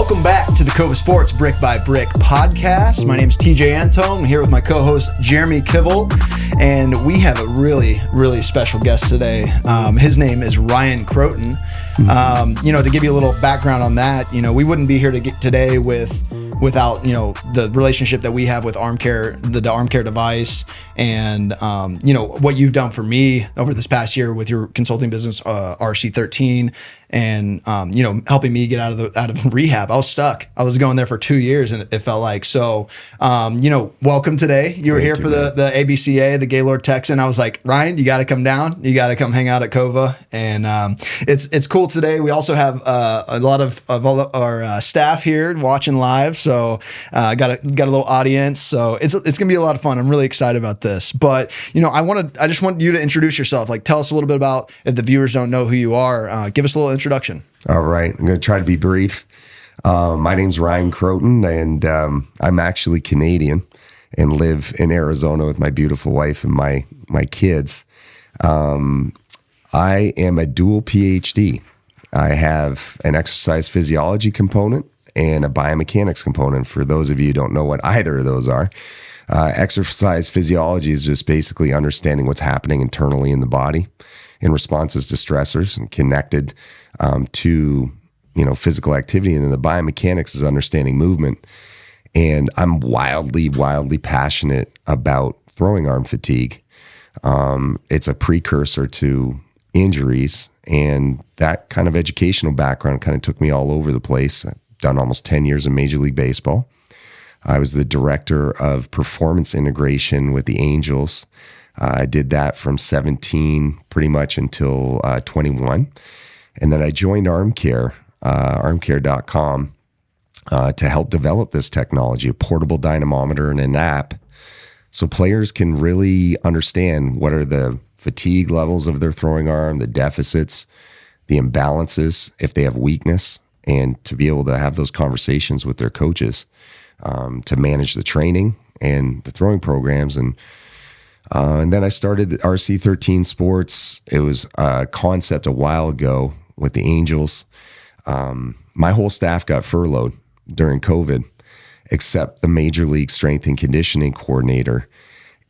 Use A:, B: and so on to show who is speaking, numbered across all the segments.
A: Welcome back to the Kova Sports Brick by Brick podcast. My name is Tejay Antone. I'm here with my co-host Jeremy Kivel, and we have a really, really special guest today. His name is Ryan Crotin. To give you a little background on that, we wouldn't be here today without the relationship that we have with ArmCare, the ArmCare device, and what you've done for me over this past year with your consulting business, RC13, and helping me get out of rehab. I was stuck. I was going there for 2 years, and it felt like so. Welcome today. You were here for the ABCA, the Gaylord Texan. I was like, Ryan, you got to come down. You got to come hang out at Kova, and it's cool today. We also have a lot of our staff here watching live, so got a little audience. So it's gonna be a lot of fun. I'm really excited about this. But I just want you to introduce yourself. Like, tell us a little bit about, if the viewers don't know who you are, give us a little introduction.
B: All right. I'm going to try to be brief. My name's Ryan Crotin, and I'm actually Canadian and live in Arizona with my beautiful wife and my kids. I am a dual PhD. I have an exercise physiology component and a biomechanics component. For those of you who don't know what either of those are, exercise physiology is just basically understanding what's happening internally in the body in responses to stressors and connected to physical activity. And then the biomechanics is understanding movement. And I'm wildly passionate about throwing arm fatigue. It's a precursor to injuries, and that kind of educational background kind of took me all over the place. I've done almost 10 years in Major League Baseball. I was the director of performance integration with the Angels. I did that from 17 pretty much until 21. And then I joined ArmCare, armcare.com, to help develop this technology, a portable dynamometer and an app, so players can really understand what are the fatigue levels of their throwing arm, the deficits, the imbalances, if they have weakness, and to be able to have those conversations with their coaches to manage the training and the throwing programs. And then I started RC13 Sports. It was a concept a while ago with the Angels. My whole staff got furloughed during COVID, except the Major League strength and conditioning coordinator.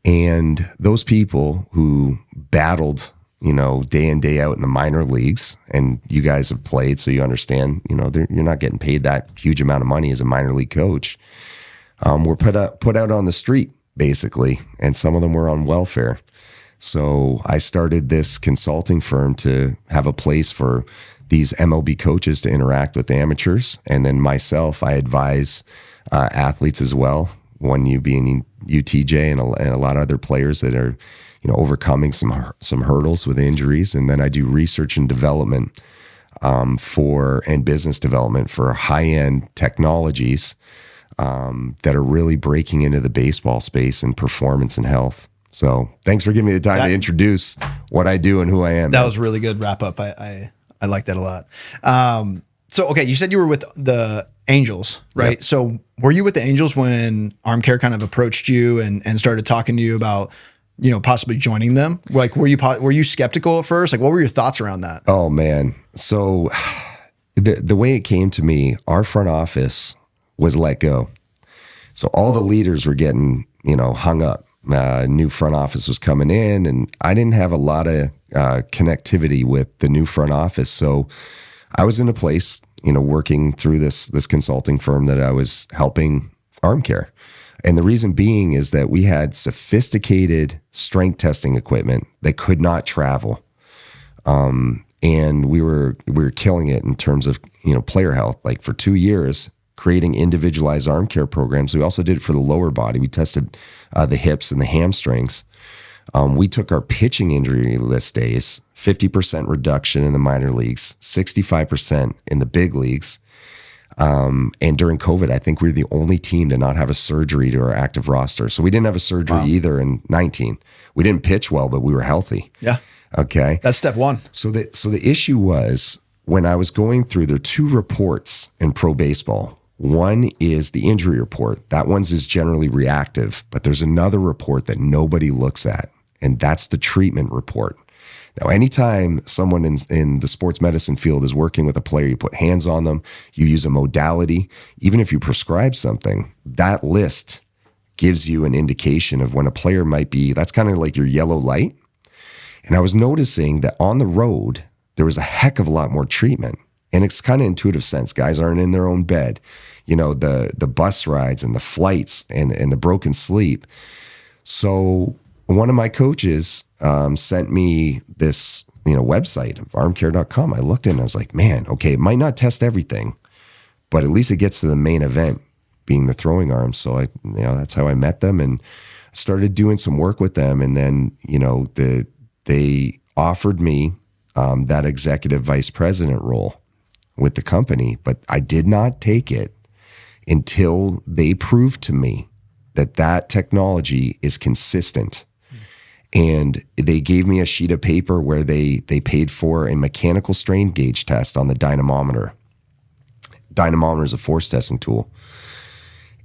B: And those people who battled, day in, day out in the minor leagues, and you guys have played, so you understand, you're not getting paid that huge amount of money as a minor league coach, were put out on the street, basically, and some of them were on welfare. So I started this consulting firm to have a place for these MLB coaches to interact with amateurs. And then myself, I advise athletes as well, one you being UTJ and a lot of other players that are overcoming some hurdles with injuries. And then I do research and development and business development for high-end technologies that are really breaking into the baseball space and performance and health. So thanks for giving me the time to introduce what I do and who I am.
A: That was a really good wrap up. I like that a lot. So, okay, you said you were with the Angels, right?
B: Yep.
A: So were you with the Angels when ArmCare kind of approached you and started talking to you about, possibly joining them? Like, were you skeptical at first? Like, what were your thoughts around that?
B: Oh, man. So the way it came to me, our front office was let go. So all the leaders were getting, hung up. New front office was coming in, and I didn't have a lot of connectivity with the new front office. So I was in a place, working through this consulting firm that I was helping ArmCare. And the reason being is that we had sophisticated strength testing equipment that could not travel. And we were killing it in terms of, player health. Like, for 2 years, creating individualized ArmCare programs. We also did it for the lower body. We tested the hips and the hamstrings. We took our pitching injury list days, 50% reduction in the minor leagues, 65% in the big leagues. And during COVID, I think we were the only team to not have a surgery to our active roster. So we didn't have a surgery either in 19. We didn't pitch well, but we were healthy.
A: Yeah.
B: Okay.
A: That's step one.
B: So the issue was, when I was going through, there are two reports in pro baseball. One is the injury report. That one's is generally reactive, but there's another report that nobody looks at, and that's the treatment report. Now, anytime someone in the sports medicine field is working with a player, you put hands on them, you use a modality, even if you prescribe something, that list gives you an indication of when a player might be, that's kind of like your yellow light. And I was noticing that on the road, there was a heck of a lot more treatment. And it's kind of intuitive sense. Guys aren't in their own bed. You know, the bus rides and the flights and the broken sleep. So one of my coaches sent me this, website of armcare.com. I looked at it and I was like, man, okay, it might not test everything, but at least it gets to the main event, being the throwing arm. So that's how I met them and started doing some work with them. And then, they offered me that executive vice president role with the company, but I did not take it until they proved to me that technology is consistent. And they gave me a sheet of paper where they paid for a mechanical strain gauge test on the dynamometer. Dynamometer is a force testing tool.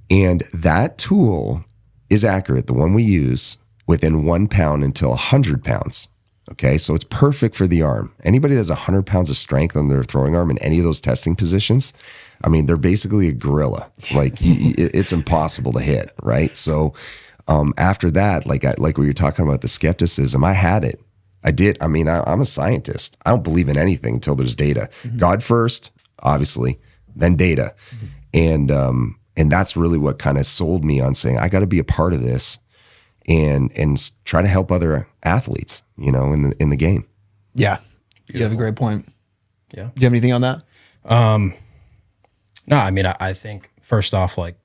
B: And that tool is accurate, the one we use, within 1 pound until 100 pounds. Okay, so it's perfect for the arm. Anybody that has 100 pounds of strength on their throwing arm in any of those testing positions, I mean, they're basically a gorilla. Like it's impossible to hit, right? So after that, like we were talking about the skepticism, I had it. I did. I mean, I'm a scientist. I don't believe in anything until there's data. Mm-hmm. God first, obviously, then data. Mm-hmm. And that's really what kind of sold me on saying, I got to be a part of this and try to help other athletes, in the game.
A: Yeah. Beautiful. You have a great point.
C: Yeah.
A: Do you have anything on that?
C: No, I mean, I think first off, like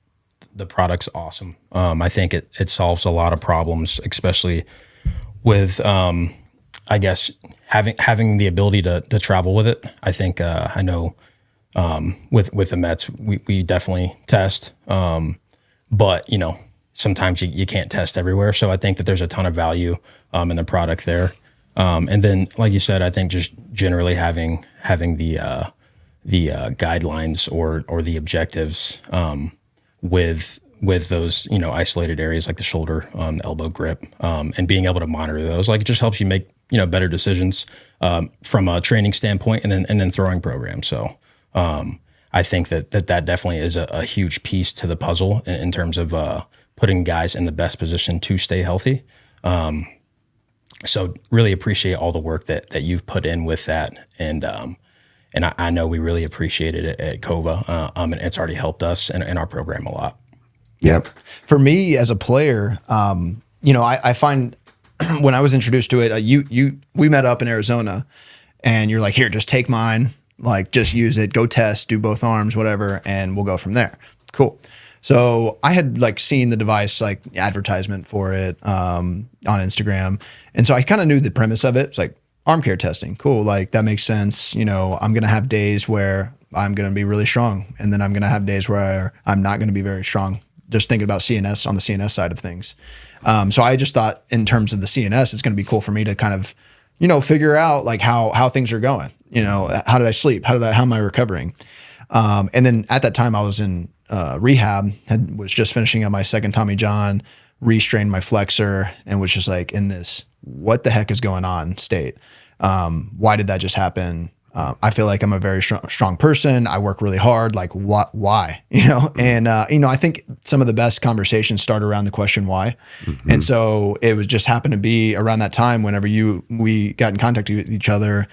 C: the product's awesome. I think it solves a lot of problems, especially with, I guess having the ability to travel with it. I think, I know, with the Mets, we definitely test. But sometimes you can't test everywhere. So I think that there's a ton of value, in the product there. And then, like you said, I think just generally having the guidelines or the objectives with those isolated areas like the shoulder, elbow grip, and being able to monitor those, like it just helps you make better decisions from a training standpoint and then throwing program. So I think that definitely is a huge piece to the puzzle in terms of putting guys in the best position to stay healthy. So really appreciate all the work that you've put in with that. And I know we really appreciate it at Kova. And it's already helped us in our program a lot.
B: Yep.
A: For me as a player, I find when I was introduced to it, we met up in Arizona and you're like, here, just take mine, like just use it, go test, do both arms, whatever. And we'll go from there. Cool. So I had like seen the device, like advertisement for it, on Instagram. And so I kind of knew the premise of it. It's like arm care testing. Cool. Like that makes sense. I'm going to have days where I'm going to be really strong. And then I'm going to have days where I'm not going to be very strong. Just thinking about CNS on the CNS side of things. So I just thought in terms of the CNS, it's going to be cool for me to kind of, figure out like how things are going, how did I sleep? How am I recovering? And then at that time I was in rehab, was just finishing up my second Tommy John, restrained my flexor, and was just like in this, what the heck is going on state? Why did that just happen? I feel like I'm a very strong person. I work really hard. Like why, and, I think some of the best conversations start around the question, why? Mm-hmm. And so it was just happened to be around that time whenever we got in contact with each other,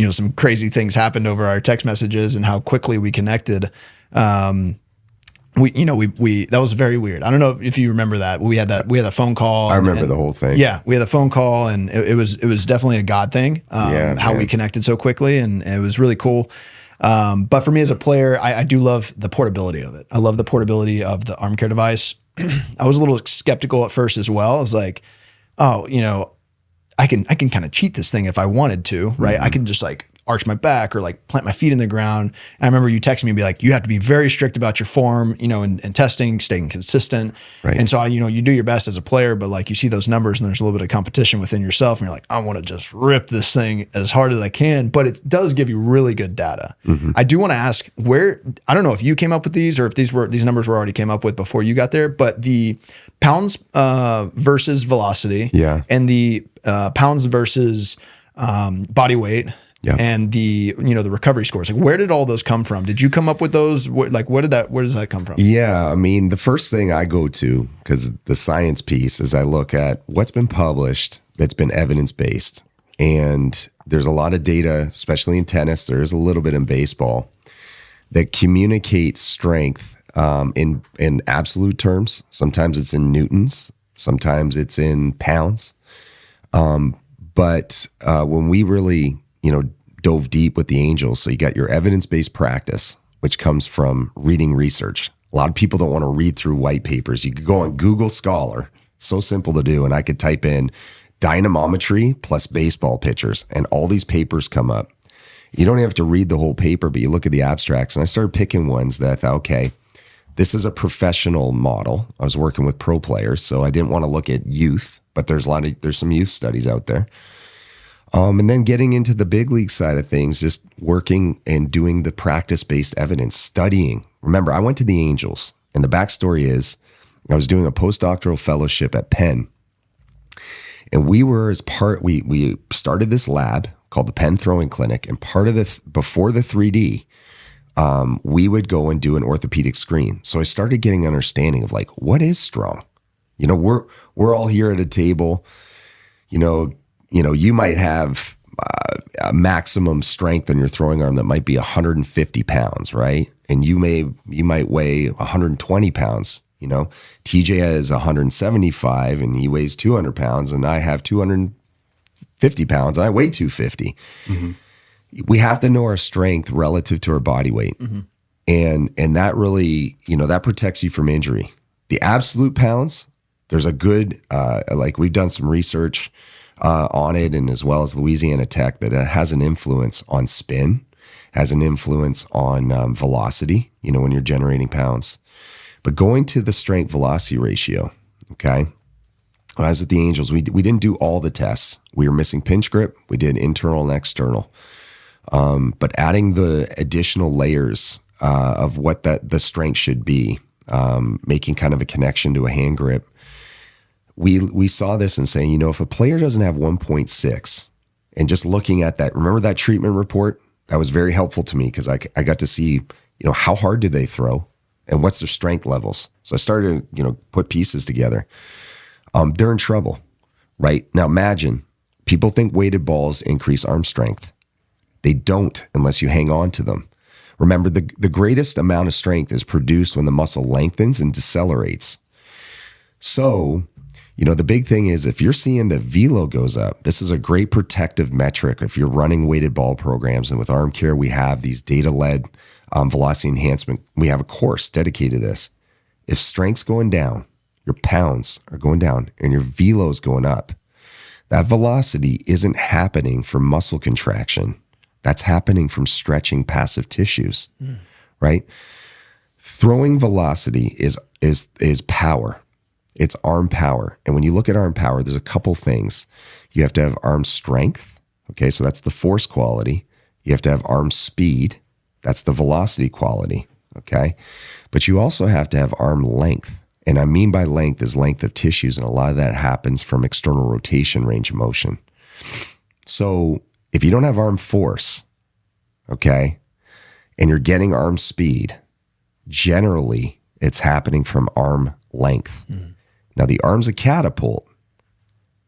A: some crazy things happened over our text messages and how quickly we connected. That was very weird. I don't know if you remember that. We had a phone call.
B: I remember the whole thing.
A: Yeah. We had a phone call and it was definitely a God thing, how we connected so quickly, and it was really cool. But for me as a player, I do love the portability of it. I love the portability of the ArmCare device. I was a little skeptical at first as well. I was like, oh, I can kind of cheat this thing if I wanted to, right? Mm-hmm. I can just like arch my back or like plant my feet in the ground. And I remember you texting me and be like, you have to be very strict about your form, and testing, staying consistent.
B: Right.
A: And so, you do your best as a player, but like you see those numbers and there's a little bit of competition within yourself and you're like, I want to just rip this thing as hard as I can, but it does give you really good data. I do want to ask I don't know if you came up with these or if these numbers were already came up with before you got there, but the pounds versus velocity and the pounds versus body weight and the recovery scores, like where did all those come from? Did you come up with those? Where does that come from?
B: Yeah, I mean, the first thing I go to, because the science piece, is I look at what's been published that's been evidence-based. And there's a lot of data, especially in tennis, there's a little bit in baseball, that communicates strength in absolute terms. Sometimes it's in newtons, sometimes it's in pounds. But when we really, dove deep with the Angels, so you got your evidence-based practice, which comes from reading research. A lot of people don't want to read through white papers. You could go on Google Scholar. It's so simple to do. And I could type in dynamometry plus baseball pitchers, and all these papers come up. You don't have to read the whole paper, but you look at the abstracts. And I started picking ones that I thought, okay, this is a professional model. I was working with pro players, so I didn't want to look at youth, but there's some youth studies out there. And then getting into the big league side of things, just working and doing the practice-based evidence, studying. Remember, I went to the Angels, and the backstory is I was doing a postdoctoral fellowship at Penn. And we started this lab called the Penn Throwing Clinic, and part of before the 3D, we would go and do an orthopedic screen. So I started getting an understanding of like, what is strong? We're all here at a table, you might have a maximum strength on your throwing arm that might be 150 pounds, right? And you might weigh 120 pounds. TJ is 175 and he weighs 200 pounds, and I have 250 pounds and I weigh 250. Mm-hmm. We have to know our strength relative to our body weight. Mm-hmm. And that really, that protects you from injury. The absolute pounds, there's a good, we've done some research on it, and as well as Louisiana Tech, that it has an influence on spin, has an influence on velocity, when you're generating pounds. But going to the strength velocity ratio, okay? When I was at the Angels, we didn't do all the tests. We were missing pinch grip. We did internal and external. But adding the additional layers of what the strength should be, making kind of a connection to a hand grip, we saw this and saying, if a player doesn't have 1.6, and just looking at that, remember that treatment report? That was very helpful to me because I got to see, how hard do they throw and what's their strength levels. So I started to, put pieces together. They're in trouble, right? Now imagine, people think weighted balls increase arm strength. They don't unless you hang on to them. Remember, the greatest amount of strength is produced when the muscle lengthens and decelerates. So, the big thing is if you're seeing the velo goes up, this is a great protective metric. If you're running weighted ball programs, and with ArmCare, we have these data-led velocity enhancement. We have a course dedicated to this. If strength's going down, your pounds are going down, and your velo's going up, that velocity isn't happening from muscle contraction. That's happening from stretching passive tissues, right? Throwing velocity is power. It's arm power. And when you look at arm power, there's a couple things. You have to have arm strength. Okay, so that's the force quality. You have to have arm speed. That's the velocity quality. Okay, but you also have to have arm length. And I mean by length is length of tissues. And a lot of that happens from external rotation, range of motion. So if you don't have arm force, okay, and you're getting arm speed, generally it's happening from arm length. Now the arm's a catapult.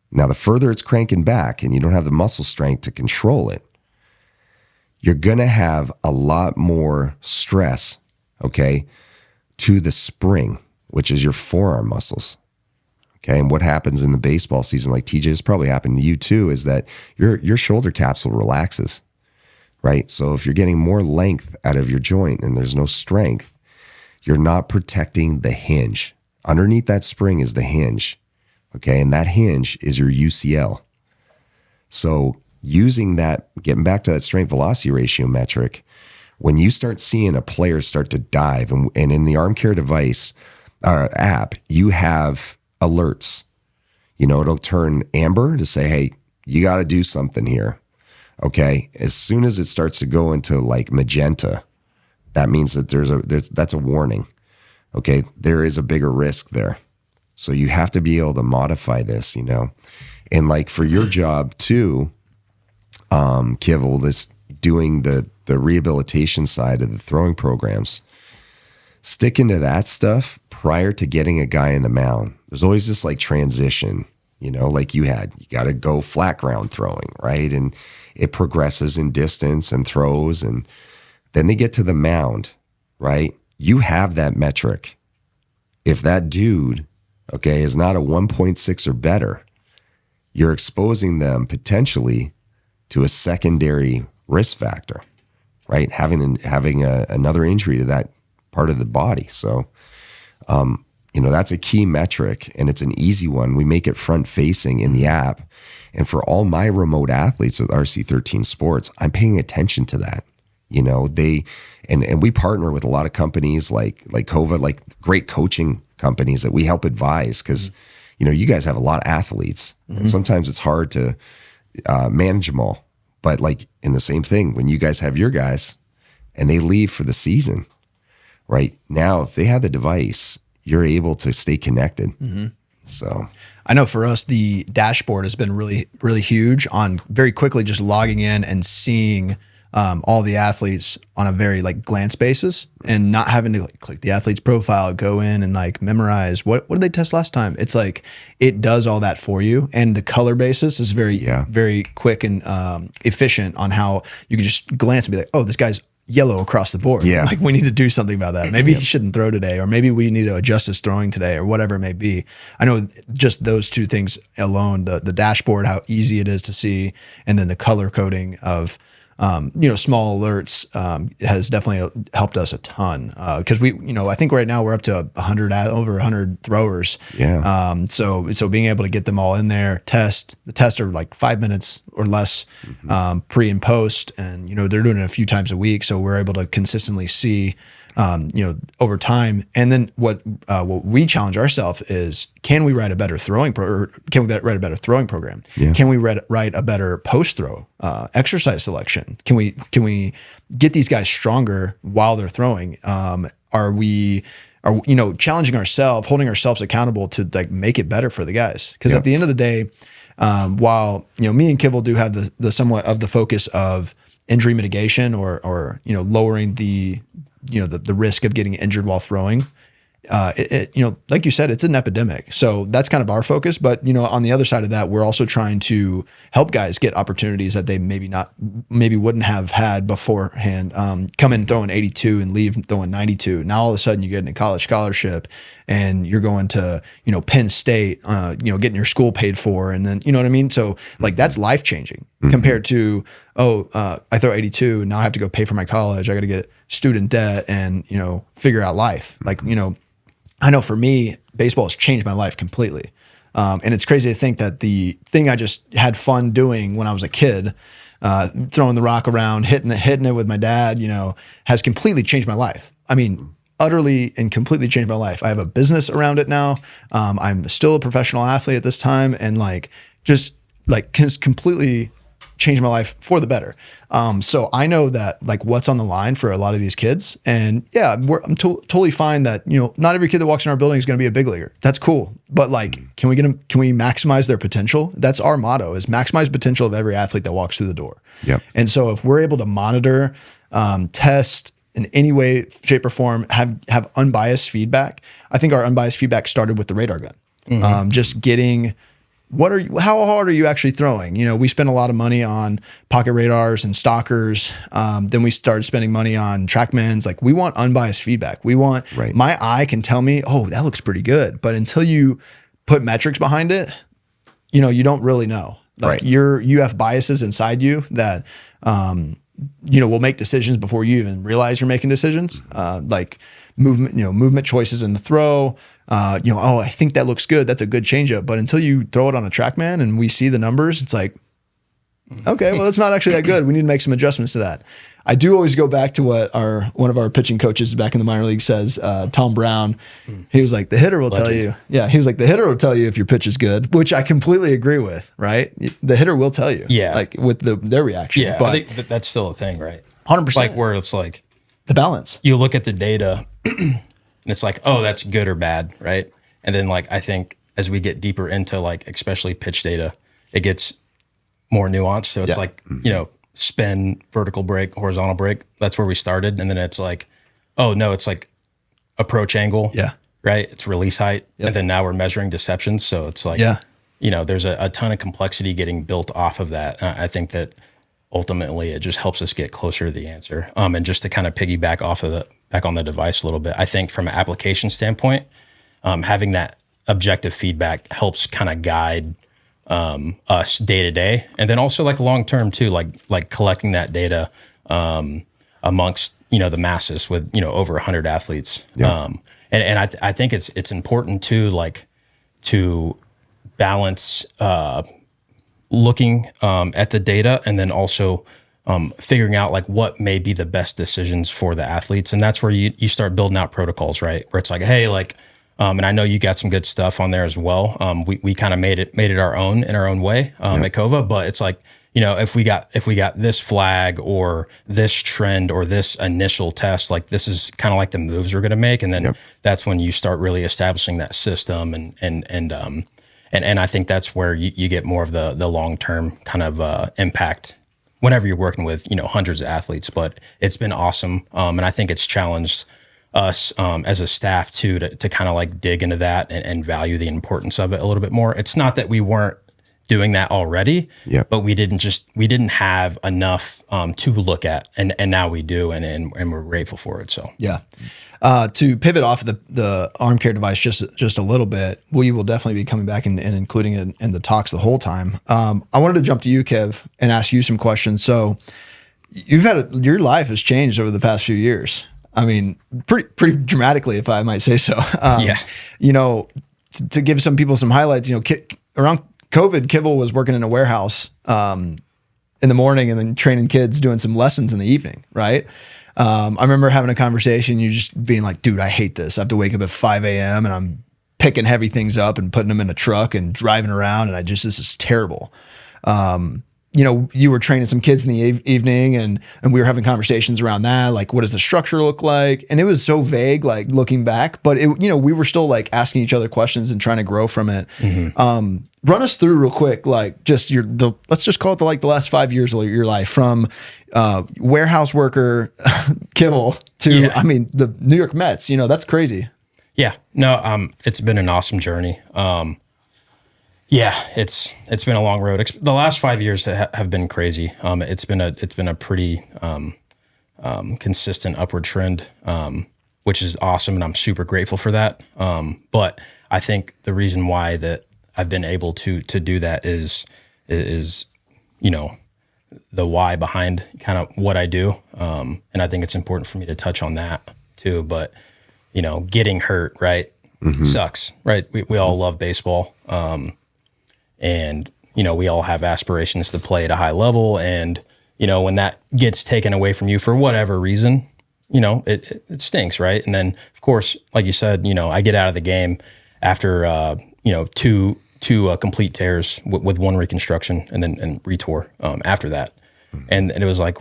B: Now the further it's cranking back and you don't have the muscle strength to control it, you're going to have a lot more stress, okay, to the spring, which is your forearm muscles. Okay, and what happens in the baseball season, like TJ, has probably happened to you too, is that your shoulder capsule relaxes, right? So if you're getting more length out of your joint and there's no strength, you're not protecting the hinge. Underneath that spring is the hinge, okay? And that hinge is your UCL. So using that, getting back to that strength velocity ratio metric, when you start seeing a player start to dive, and in the ArmCare device app, you have alerts. It'll turn amber to say, hey, you got to do something here. Okay. As soon as it starts to go into like magenta, that means that that's a warning. Okay. There is a bigger risk there. So you have to be able to modify this, and like for your job too, Kivel, this doing the rehabilitation side of the throwing programs, stick into that stuff prior to getting a guy in the mound. There's always this like transition, like you got to go flat ground throwing, right? And it progresses in distance and throws, and then they get to the mound, right? You have that metric. If that dude, okay, is not a 1.6 or better, you're exposing them potentially to a secondary risk factor, right? Having another injury to that part of the body. So, that's a key metric, and it's an easy one. We make it front facing in the app. And for all my remote athletes with RC13 Sports, I'm paying attention to that. And we partner with a lot of companies like Kova, like great coaching companies that we help advise, because, you guys have a lot of athletes, and sometimes it's hard to manage them all. But like in the same thing, when you guys have your guys and they leave for the season, right now, if they have the device, you're able to stay connected. So
A: I know for us, the dashboard has been really, really huge on very quickly just logging in and seeing all the athletes on a very like glance basis, and not having to like click the athlete's profile, go in and like memorize what did they test last time. It's like it does all that for you, and the color basis is very quick and efficient on how you can just glance and be like, oh, this guy's yellow across the board.
B: Yeah.
A: Like we need to do something about that. Maybe he shouldn't throw today, or maybe we need to adjust his throwing today, or whatever it may be. I know just those two things alone, the dashboard, how easy it is to see, and then the color coding of small alerts has definitely helped us a ton. Cause I think right now we're up to over 100 throwers.
B: Yeah.
A: So being able to get them all in there, the tests are like 5 minutes or less, pre and post. And, they're doing it a few times a week. So we're able to consistently see, over time. And then what we challenge ourselves is, can we write a better throwing program?
B: Yeah.
A: Can we write a better post throw exercise selection? Can we get these guys stronger while they're throwing? Are we challenging ourselves, holding ourselves accountable to like make it better for the guys? Because at the end of the day, while me and Kivel do have the somewhat of the focus of injury mitigation or lowering the risk of getting injured while throwing, like you said, it's an epidemic. So that's kind of our focus. But, on the other side of that, we're also trying to help guys get opportunities that they maybe wouldn't have had beforehand. Come in throwing 82 and leave throwing 92. Now all of a sudden you get a college scholarship and you're going to, Penn State, getting your school paid for. And then, you know what I mean? So like that's life changing compared to, I throw 82. Now I have to go pay for my college. I got to get student debt and, figure out life. Like, I know for me, baseball has changed my life completely. And it's crazy to think that the thing I just had fun doing when I was a kid, throwing the rock around, hitting it with my dad, has completely changed my life. I mean, utterly and completely changed my life. I have a business around it now. I'm still a professional athlete at this time, and just completely changed my life for the better. So I know that what's on the line for a lot of these kids, and I'm totally fine that, not every kid that walks in our building is going to be a big leaguer. That's cool. But can we get them, can we maximize their potential? That's our motto, is maximize potential of every athlete that walks through the door.
B: Yep. And
A: so if we're able to monitor, test in any way, shape or form, have unbiased feedback. I think our unbiased feedback started with the radar gun. Just getting, how hard are you actually throwing? We spend a lot of money on pocket radars and stalkers. Then we started spending money on TrackMans. We want unbiased feedback. We want, my eye can tell me, oh, that looks pretty good. But until you put metrics behind it, you don't really know. You have biases inside you that, will make decisions before you even realize you're making decisions. Movement choices in the throw. I think that looks good. That's a good changeup. But until you throw it on a TrackMan and we see the numbers, it's like, Okay, well, that's not actually that good. We need to make some adjustments to that. I do always go back to what one of our pitching coaches back in the minor league says, Tom Brown. He was like, the hitter will tell you. Yeah, he was like, the hitter will tell you if your pitch is good, which I completely agree with, right? The hitter will tell you.
C: Yeah.
A: Like with their reaction.
C: Yeah,
A: but
C: I think that's still a thing, right?
A: 100%.
C: Like where it's like
A: the balance.
C: you look at the data and it's like, oh, that's good or bad, right? And then like I think as we get deeper into like especially pitch data, it gets more nuanced. So it's like, spin, vertical break, horizontal break. That's where we started. And then it's like, oh no, it's like approach angle.
A: Yeah.
C: Right. It's release height.
A: Yep.
C: And then now we're measuring deceptions. So it's like, there's a ton of complexity getting built off of that. I think that ultimately it just helps us get closer to the answer. And just to kind of piggyback back on the device a little bit, I think from an application standpoint, having that objective feedback helps kind of guide us day to day, and then also like long term too, like collecting that data amongst the masses with over 100 athletes. And I think it's important too, like to balance looking at the data and then also figuring out like what may be the best decisions for the athletes, and that's where you start building out protocols, right? Where it's like, hey, like. And I know you got some good stuff on there as well. We kind of made it our own in our own way at Kova, but it's like, if we got this flag or this trend or this initial test, like this is kind of like the moves we're going to make. And then that's when you start really establishing that system. And I think that's where you get more of the long-term kind of impact whenever you're working with, hundreds of athletes, but it's been awesome. And I think it's challenged us as a staff too to kind of like dig into that and value the importance of it a little bit more. It's not that we weren't doing that already, but we didn't have enough to look at, and now we do, and we're grateful for it. So
A: to pivot off of the ArmCare device just a little bit, we will definitely be coming back and including it in the talks the whole time. I wanted to jump to you, Kev, and ask you some questions. So your life has changed over the past few years. I mean, pretty dramatically, if I might say so. To give some people some highlights, around COVID, Kivel was working in a warehouse in the morning and then training kids, doing some lessons in the evening, right? I remember having a conversation, you just being like, dude, I hate this. I have to wake up at 5 a.m. and I'm picking heavy things up and putting them in a truck and driving around. And this is terrible. You were training some kids in the evening and we were having conversations around that. Like, what does the structure look like? And it was so vague, like looking back, but we were still like asking each other questions and trying to grow from it. Mm-hmm. Run us through real quick, like just let's just call it the last 5 years of your life, from warehouse worker Kivel to, the New York Mets, that's crazy.
C: Yeah, no, it's been an awesome journey. Yeah, it's been a long road. The last 5 years have been crazy. It's been a pretty consistent upward trend, which is awesome, and I'm super grateful for that. But I think the reason why that I've been able to do that is the why behind kind of what I do, and I think it's important for me to touch on that too. But getting hurt, right, sucks, right? We all love baseball. And, we all have aspirations to play at a high level. And, when that gets taken away from you for whatever reason, it stinks, right? And then, of course, like you said, I get out of the game after, two complete tears with one reconstruction and retour after that. And it was like,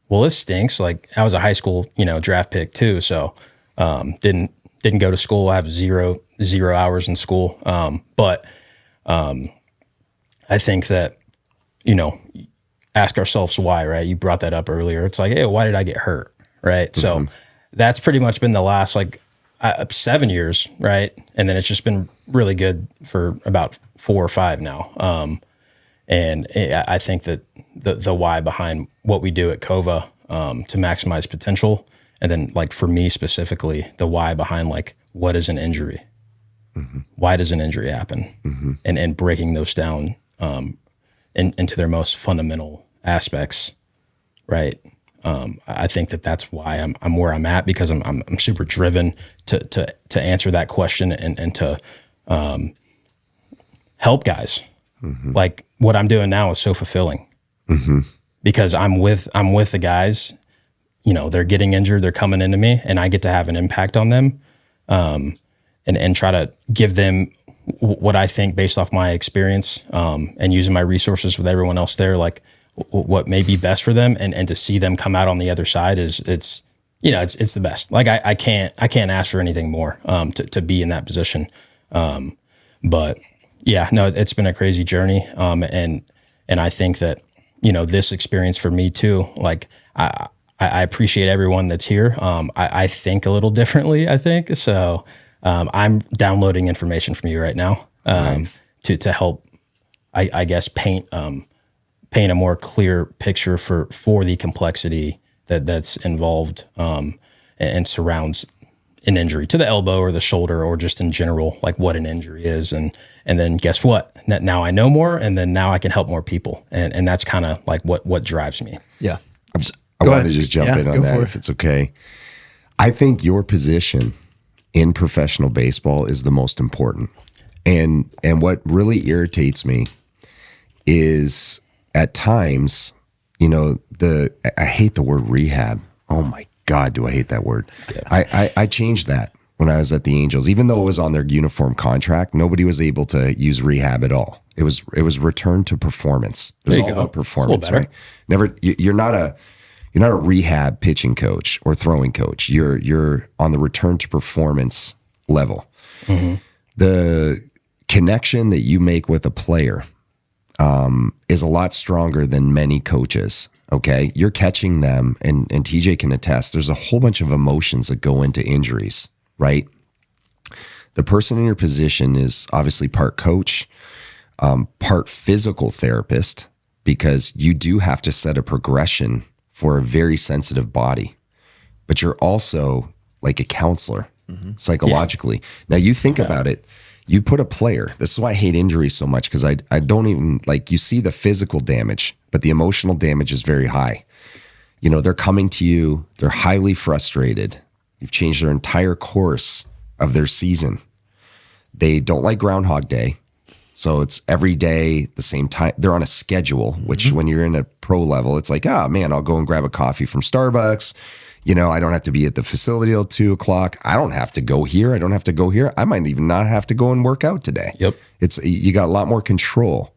C: well, this stinks. Like, I was a high school, draft pick too. So didn't go to school. I have zero hours in school. But I think that, ask ourselves why, right? You brought that up earlier. It's like, hey, why did I get hurt? Right. Mm-hmm. So that's pretty much been the last 7 years. Right. And then it's just been really good for about 4 or 5 now. And I think that the why behind what we do at Kova, to maximize potential. And then for me specifically, the why behind what is an injury? Mm-hmm. Why does an injury happen? Mm-hmm. And breaking those down into their most fundamental aspects, right? I think that's why I'm where I'm at, because I'm super driven to answer that question and to help guys. Mm-hmm. Like what I'm doing now is so fulfilling, because I'm with the guys. They're getting injured, they're coming into me, and I get to have an impact on them, and try to give them what I think based off my experience, and using my resources with everyone else there, like what may be best for them, and to see them come out on the other side it's the best. Like I can't ask for anything more, to be in that position. But yeah, no, it's been a crazy journey. And I think that, this experience for me too, like I appreciate everyone that's here. I think a little differently, I think. So, I'm downloading information from you right now,
B: Nice.
C: to help, I guess, paint a more clear picture for the complexity that's involved, and surrounds an injury to the elbow or the shoulder, or just in general, like what an injury is. And then guess what? Now I know more, and then now I can help more people. And that's kind of like what drives me.
A: Yeah.
B: I
A: Go
B: want
A: ahead.
B: to just jump
A: Yeah,
B: in on
A: go
B: that
A: for
B: if
A: it.
B: it's okay. I think your position in professional baseball is the most important. And what really irritates me is at times, I hate the word rehab. Oh my God, do I hate that word. Yeah. I changed that when I was at the Angels. Even though it was on their uniform contract, nobody was able to use rehab at all. It was return to performance. It was all about performance, right? You're not a rehab pitching coach or throwing coach. You're on the return to performance level. Mm-hmm. The connection that you make with a player is a lot stronger than many coaches. Okay, you're catching them, and TJ can attest. There's a whole bunch of emotions that go into injuries, right? The person in your position is obviously part coach, part physical therapist, because you do have to set a progression for a very sensitive body, but you're also like a counselor psychologically. Yeah. Now you think about it, you put a player, this is why I hate injuries so much, because I don't even, like, you see the physical damage, but the emotional damage is very high. They're coming to you, they're highly frustrated. You've changed their entire course of their season. They don't like Groundhog Day. So it's every day, the same time. They're on a schedule, which when you're in a pro level, it's like, oh man, I'll go and grab a coffee from Starbucks. I don't have to be at the facility till 2:00. I don't have to go here. I don't have to go here. I might even not have to go and work out today.
C: Yep.
B: You got a lot more control,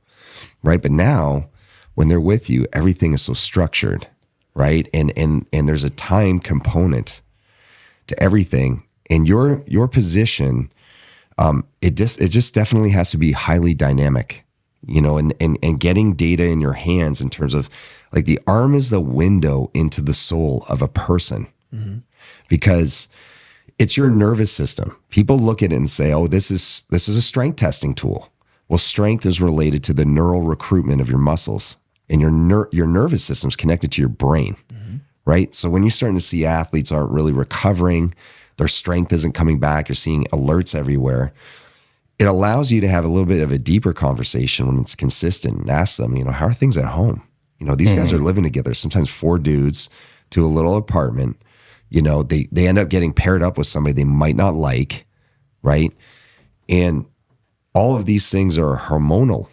B: right? But now when they're with you, everything is so structured, right? And there's a time component to everything. And your position, it just definitely has to be highly dynamic, and getting data in your hands in terms of, like, the arm is the window into the soul of a person, because it's your nervous system. People look at it and say, oh, this is a strength testing tool. Well, strength is related to the neural recruitment of your muscles, and your nervous system is connected to your brain, right? So when you're starting to see athletes aren't really recovering, their strength isn't coming back, you're seeing alerts everywhere, it allows you to have a little bit of a deeper conversation when it's consistent, and ask them, how are things at home? These guys are living together, sometimes 4 dudes to a little apartment. They end up getting paired up with somebody they might not like, right? And all of these things are a hormonal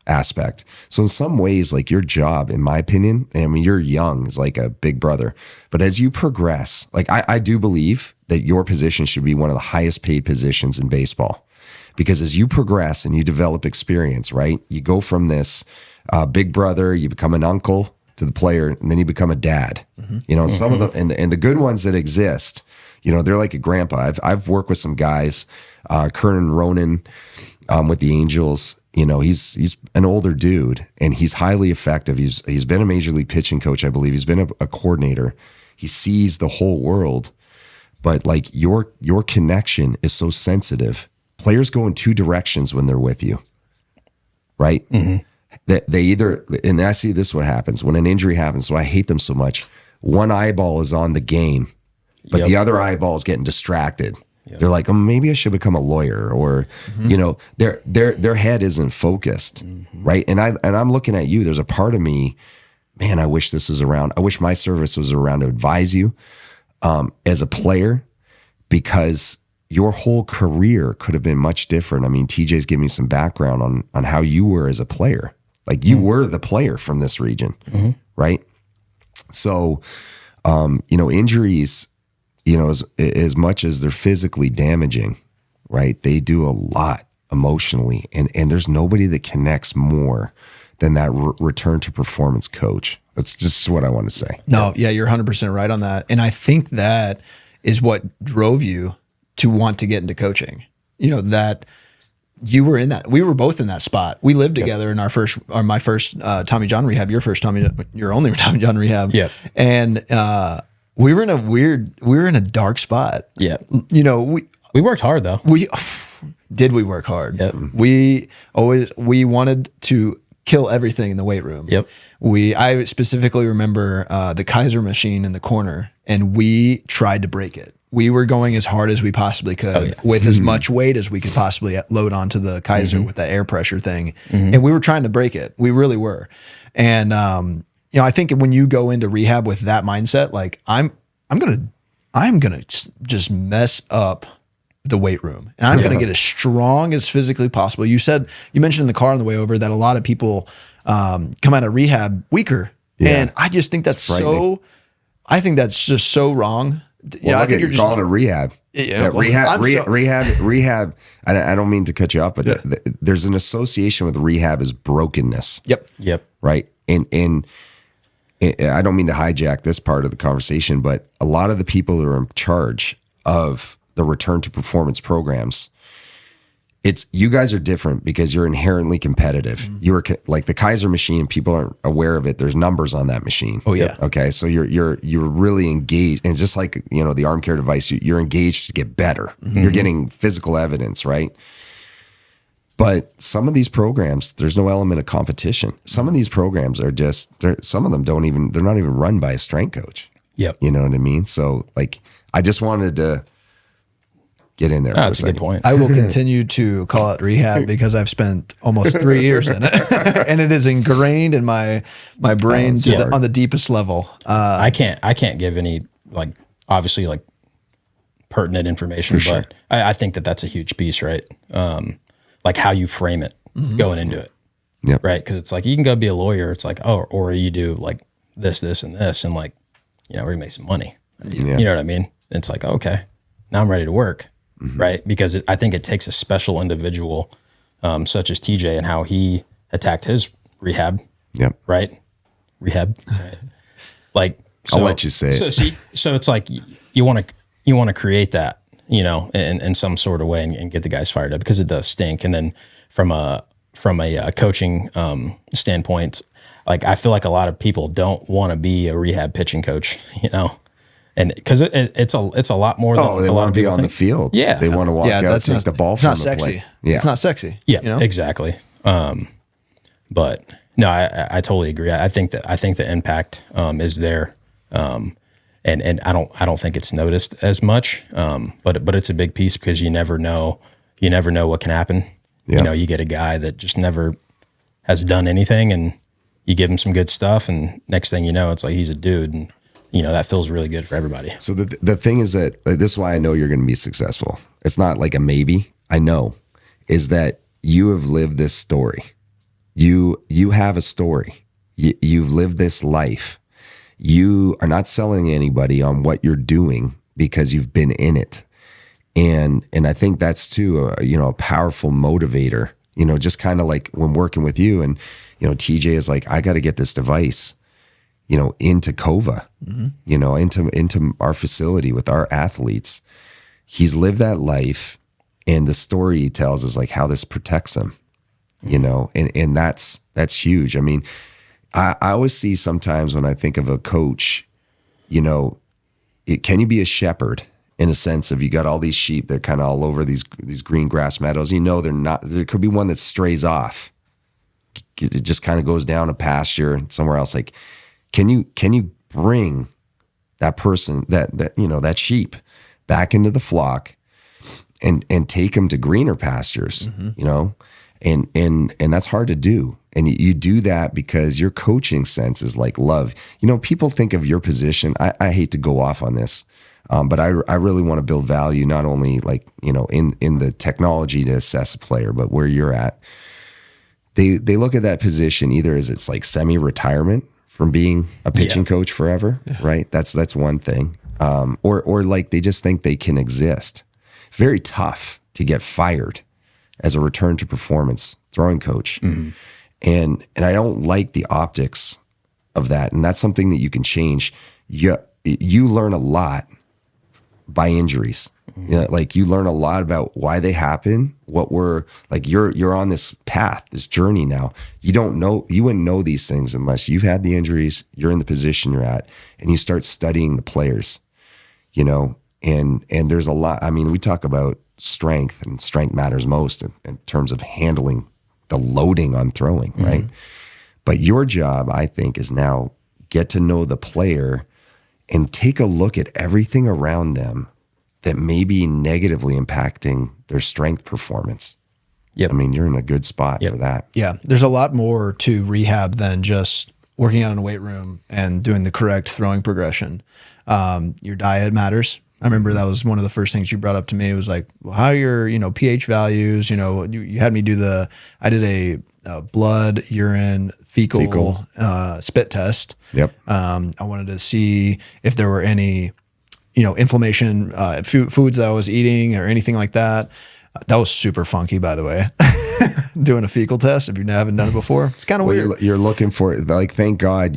B: aspect. So in some ways, like, your job, in my opinion, you're young, is like a big brother. But as you progress, like, I do believe that your position should be one of the highest paid positions in baseball. Because as you progress and you develop experience, right? You go from this big brother, you become an uncle to the player, and then you become a dad. Some of them, and the good ones that exist, they're like a grandpa. I've worked with some guys, Kernan Ronan, with the Angels. He's an older dude, and he's highly effective. He's been a major league pitching coach, I believe. He's been a coordinator. He sees the whole world. But like, your connection is so sensitive. Players go in 2 directions when they're with you, right? They either, and I see this what happens when an injury happens, so I hate them so much. One eyeball is on the game, but the other eyeball is getting distracted. They're like, oh, maybe I should become a lawyer, or their head isn't focused, right? And I'm looking at you. There's a part of me, man, I wish this was around. I wish my service was around to advise you as a player, because your whole career could have been much different. TJ's giving me some background on how you were as a player, Like you were the player from this region, right? So, injuries, as much as they're physically damaging, right? They do a lot emotionally, and there's nobody that connects more than that return to performance coach. That's just what I want to say.
A: No, yeah, you're 100% right on that. And I think that is what drove you to want to get into coaching. That you were in that. We were both in that spot. We lived together in my first Tommy John rehab, your only Tommy John rehab.
C: Yeah.
A: And we were in a dark spot.
C: Yeah.
A: We
C: worked hard though.
A: We work hard.
C: Yep.
A: We wanted to kill everything in the weight room.
C: Yep.
A: I specifically remember the Kaiser machine in the corner, and we tried to break it. We were going as hard as we possibly could with as much weight as we could possibly load onto the Kaiser with the air pressure thing. And we were trying to break it. We really were. And, I think when you go into rehab with that mindset, like I'm going to just mess up the weight room, and I'm going to get as strong as physically possible. You mentioned in the car on the way over that a lot of people come out of rehab weaker. And I just think that's just so wrong.
B: Well, look at you're calling it rehab. Rehab. I don't mean to cut you off, but there's an association with rehab as brokenness.
A: Yep.
B: Right. And I don't mean to hijack this part of the conversation, but a lot of the people who are in charge of the return to performance programs, you guys are different because you're inherently competitive. You are like the Kaiser machine. People aren't aware of it. There's numbers on that machine.
A: Oh yeah.
B: Okay. So you're really engaged, and just like the ArmCare device, you're engaged to get better. You're getting physical evidence, right? But some of these programs, there's no element of competition. Some of these programs are some of them they're not even run by a strength coach.
C: Yep.
B: You know what I mean? So I just wanted to get in there.
C: That's a good point.
A: I will continue to call it rehab because I've spent almost 3 years in it, and it is ingrained in my brain on the deepest level.
C: I can't give any obviously pertinent information, but I think that that's a huge piece, right? Like how you frame it going into it, right? Because it's like you can go be a lawyer. It's like or you do this, and this, and we're gonna make some money. You know what I mean? It's like okay, now I'm ready to work. Right, because I think it takes a special individual, such as Tejay, and how he attacked his rehab.
B: Yep.
C: Right. Rehab. Right.
B: I'll let you say it.
C: So it's like you want to create that, in some sort of way and get the guys fired up because it does stink. And then from a coaching standpoint, I feel like a lot of people don't want to be a rehab pitching coach, And because it's a lot more than
B: they
C: a lot
B: want
C: of
B: to be
C: people
B: on
C: think.
B: the field.
C: Yeah.
B: They want to walk out, take the ball from the
A: sexy.
B: plate. Yeah.
A: It's not sexy.
C: Yeah, exactly. But no, I totally agree. I think the impact is there, and I don't think it's noticed as much. But it's a big piece because you never know what can happen.
B: Yeah.
C: You get a guy that just never has done anything, and you give him some good stuff, and next thing you know, it's like he's a dude, and that feels really good for everybody.
B: So the thing is that this is why I know you're going to be successful. It's not like a maybe. I know is that you have lived this story. You have a story. You've lived this life. You are not selling anybody on what you're doing because you've been in it. And I think that's too a powerful motivator. Just kind of like when working with you and Tejay is like, I got to get this device into Kova, into our facility with our athletes. He's lived that life, and the story he tells is like how this protects him, and that's huge. I mean, I always see sometimes when I think of a coach, can you be a shepherd in a sense of you got all these sheep that are kind of all over these green grass meadows, they're not, there could be one that strays off. It just kind of goes down a pasture somewhere else. Like, can you bring that person, that sheep back into the flock and take them to greener pastures, and that's hard to do. And you do that because your coaching sense is like love. People think of your position. I hate to go off on this, but I really want to build value, not only in the technology to assess a player, but where you're at. they look at that position either as it's like semi-retirement from being a pitching coach forever, right? That's one thing. Or like they just think they can exist. Very tough to get fired as a return to performance throwing coach. And I don't like the optics of that. And that's something that you can change. You learn a lot by injuries. You know, like you learn a lot about why they happen, what we're like, you're on this path, this journey now. You wouldn't know these things unless you've had the injuries, you're in the position you're at, and you start studying the players, you know, and there's a lot. I mean, we talk about strength, and strength matters most in terms of handling the loading on throwing, right? But your job, I think, is now get to know the player and take a look at everything around them that may be negatively impacting their strength performance. I mean, you're in a good spot for that.
A: Yeah. There's a lot more to rehab than just working out in a weight room and doing the correct throwing progression. Your diet matters. I remember that was one of the first things you brought up to me. It was like, well, how are your, pH values? You had me do I did a blood, urine, fecal. Spit test. I wanted to see if there were any inflammation, foods that I was eating or anything like that. That was super funky, by the way. Doing a fecal test, if you haven't done it before, it's kind of weird.
B: You're looking for, like, thank God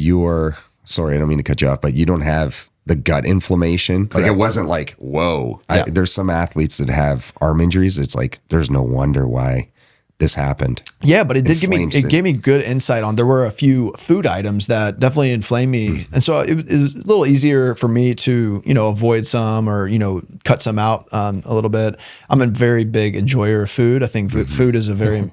B: sorry, I don't mean to cut you off, but you don't have the gut inflammation. Correct. Like it wasn't like, whoa. There's some athletes that have arm injuries. It's like, there's no wonder why this happened.
A: Yeah, but it gave me good insight on, there were a few food items that definitely inflamed me. And so it was a little easier for me to, avoid some or, cut some out a little bit. I'm a very big enjoyer of food. I think food is a very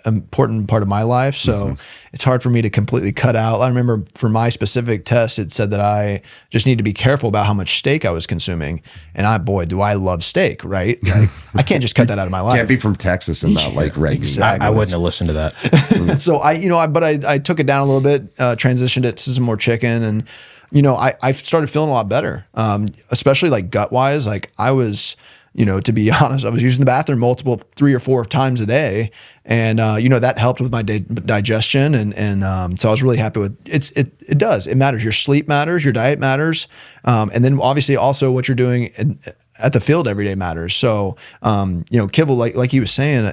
A: important part of my life. So it's hard for me to completely cut out. I remember for my specific test, it said that I just need to be careful about how much steak I was consuming. And do I love steak, right? Like, I can't just cut that out of my life.
B: Can't be from Texas and not like red meat.
C: Exactly. I wouldn't have listened to that.
A: So I took it down a little bit, transitioned it to some more chicken, and I started feeling a lot better, especially like gut wise. Like I was, to be honest, I was using the bathroom 3 or 4 times a day, and that helped with my digestion, and so I was really happy with it. It does. It matters. Your sleep matters. Your diet matters, and then obviously also what you're doing at the field every day matters. So Kivel, like he was saying.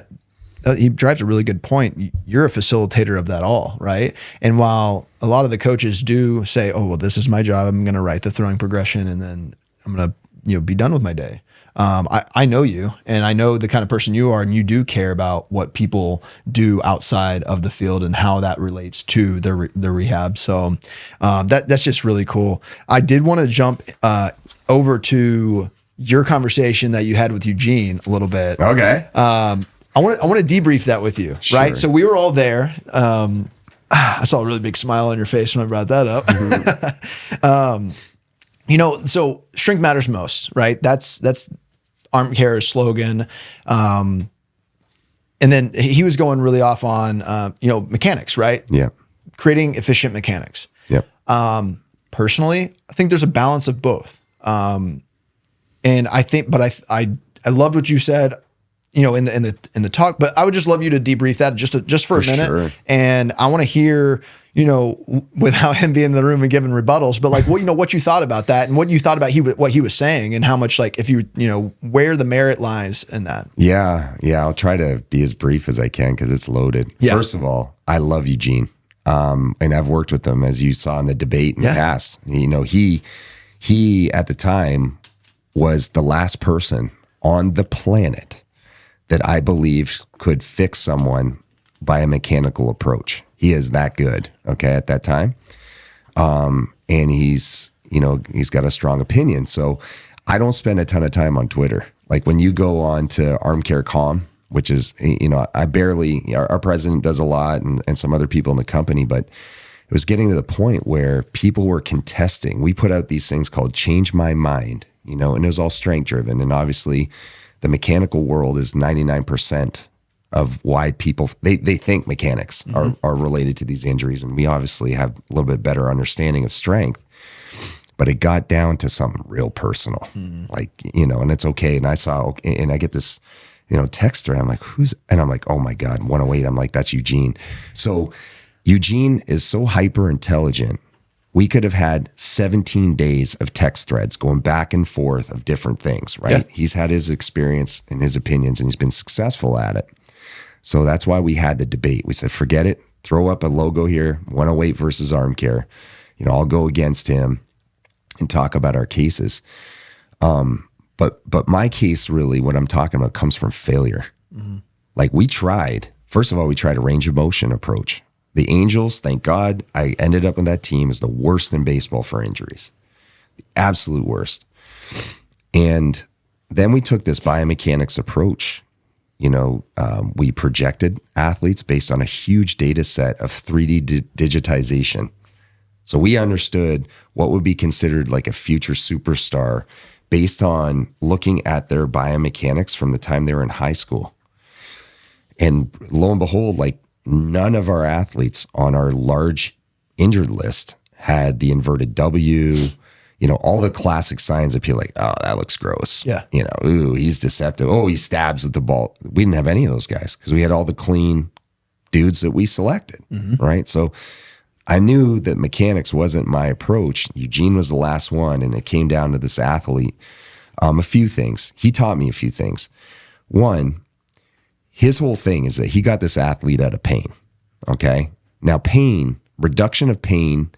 A: He drives a really good point. You're a facilitator of that all, right? And while a lot of the coaches do say, "Oh, well, this is my job. I'm going to write the throwing progression, and then I'm going to, be done with my day." I know you, and I know the kind of person you are, and you do care about what people do outside of the field and how that relates to the rehab. So that's just really cool. I did want to jump over to your conversation that you had with Eugene a little bit.
B: Okay.
A: I want to debrief that with you,
B: sure.
A: Right? So we were all there. I saw a really big smile on your face when I brought that up. So strength matters most, right? That's ArmCare's slogan. And then he was going really off on, mechanics, right?
B: Yeah.
A: Creating efficient mechanics.
B: Yep.
A: Personally, I think there's a balance of both. And I think, but I loved what you said, in the talk, but I would just love you to debrief that just for a minute. Sure. And I want to hear, without him being in the room and giving rebuttals, but like what you thought about that and what you thought about what he was saying and how much, like, if you, where the merit lies in that.
B: Yeah. I'll try to be as brief as I can, 'cause it's loaded. Yeah. First of all, I love Eugene. And I've worked with him, as you saw in the debate in the past. He at the time was the last person on the planet that I believe could fix someone by a mechanical approach. He is that good, okay, at that time. And he's got a strong opinion. So I don't spend a ton of time on Twitter. Like when you go on to ArmCare.com, which is, our president does a lot and some other people in the company, but it was getting to the point where people were contesting. We put out these things called Change My Mind, and it was all strength driven. And obviously the mechanical world is 99% of why people, they think mechanics are related to these injuries. And we obviously have a little bit better understanding of strength, but it got down to something real personal, like, and it's okay. And I get this text thread. I'm like, and I'm like, oh my God, 108. I'm like, that's Eugene. So Eugene is so hyper intelligent. We could have had 17 days of text threads going back and forth of different things, right? Yeah. He's had his experience and his opinions, and he's been successful at it. So that's why we had the debate. We said, forget it. Throw up a logo here, 108 versus ArmCare. I'll go against him and talk about our cases. But my case, really, what I'm talking about, comes from failure. Mm-hmm. Like, we tried. First of all, we tried a range of motion approach. The Angels, thank God, I ended up on that team, is the worst in baseball for injuries. The absolute worst. And then we took this biomechanics approach. We projected athletes based on a huge data set of 3D digitization. So we understood what would be considered like a future superstar based on looking at their biomechanics from the time they were in high school. And lo and behold, like, none of our athletes on our large injured list had the inverted W, all the classic signs that people like, oh, that looks gross.
A: Yeah.
B: Ooh, he's deceptive. Oh, he stabs with the ball. We didn't have any of those guys because we had all the clean dudes that we selected, right? So I knew that mechanics wasn't my approach. Eugene was the last one, and it came down to this athlete. A few things. He taught me a few things. One, his whole thing is that he got this athlete out of pain, okay? Now, reduction of pain